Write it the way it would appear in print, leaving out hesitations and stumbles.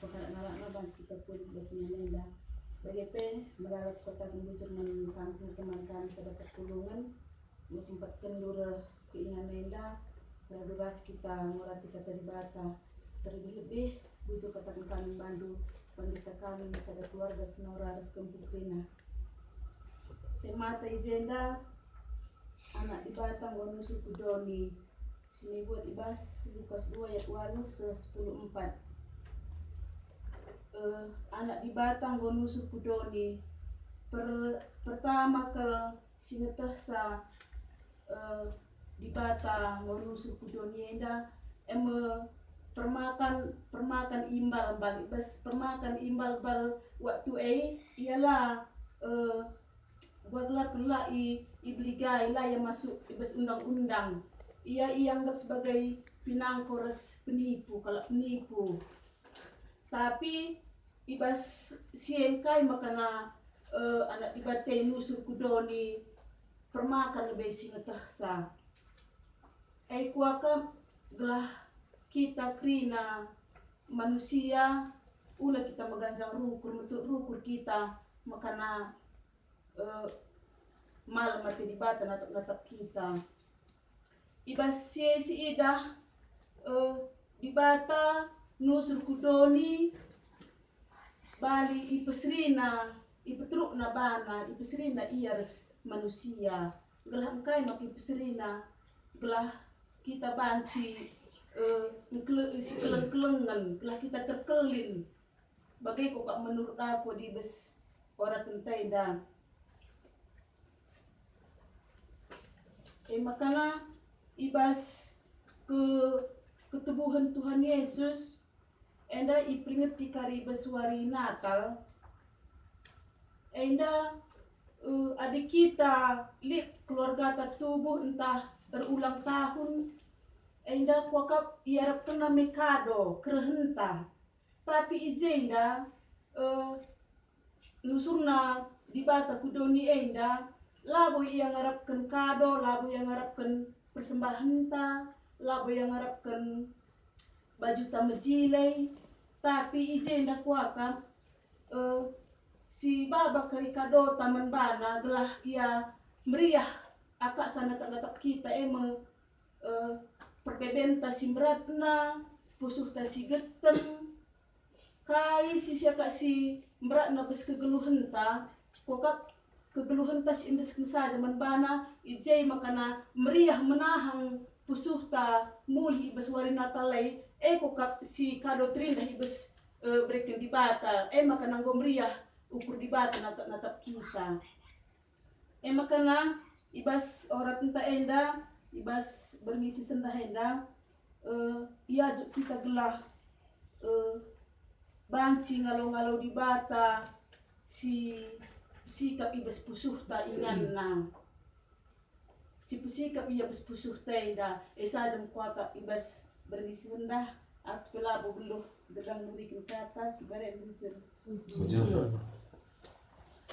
pagkakalala kita pun bersama BGP melalui kota Bujur kampung teman kami sudah tertulungan sempat kendura keinginan Nenda beras kita ngurati kata di bata terlebih butuh kata kami bandu pendeta kami bisa ada keluarga senora ras kemputina temata ijenda anak di batang wanusu kudoni sini buat ibas Lukas 2 ayat 8 10:4 anak di batang wanusu kudoni pertama kal singetah sa di bata wanusu kudoni enda permakan imbal balik bas permakan imbal bal waktu ialah buatlah pula ibligai lah yang masuk ibas undang-undang ia anggap sebagai pinangkores penipu kalau penipu tapi ibas siengkai makana anak dibatai nusur kudoni permakan lebih singetah sa kuaka gelah kita krina manusia ula kita meganjang rukur kita makana malam mati di bata natap kita ibas si idah di bata nusur kudoni bali ipesrina ipetruk na bana ipesrina iars manusia gelah engkai mak ipesrina gelah kita banci si keleng-kelengan gelah kita terkelin bagai kok menurut aku di bes orang tentai dah makanya ibas ketubuhan Tuhan Yesus enda iperingati kari beswari Natal enda adik kita lit keluarga tertubuh entah berulang tahun enda kuakap iarap kena mekado kerehenta tapi ijenda nusurna di bata kudoni enda labu yang ngarapkan kado, labu yang ngarapkan persembahan ta, labu yang ngarapkan baju tamejilei, tapi ijenda kuaka si baba kari kado taman bana gelah ia meriah akak sana tatap kita perbebenta si meratna, pusuh ta si getem, kai si siaka si meratna bes kegeluhan ta, kuaka kegeluhan tas indes saja menbana ijai makana meriah menahang pusuhta muli beswari natalai kokap si kado trinda ibes breken di bata makana go meriah ukur di bata natap kita makana ibas orang tenta enda ibas bermisi sendah enda ia kita gelah banci ngalau-ngalau di bata si sikap ibas pusuh ta ingan na si sikap ia bes pusuh ta ida sajam kuaka ibas berisi rendah at pelabu beluh gedang berikin kata si barek bujur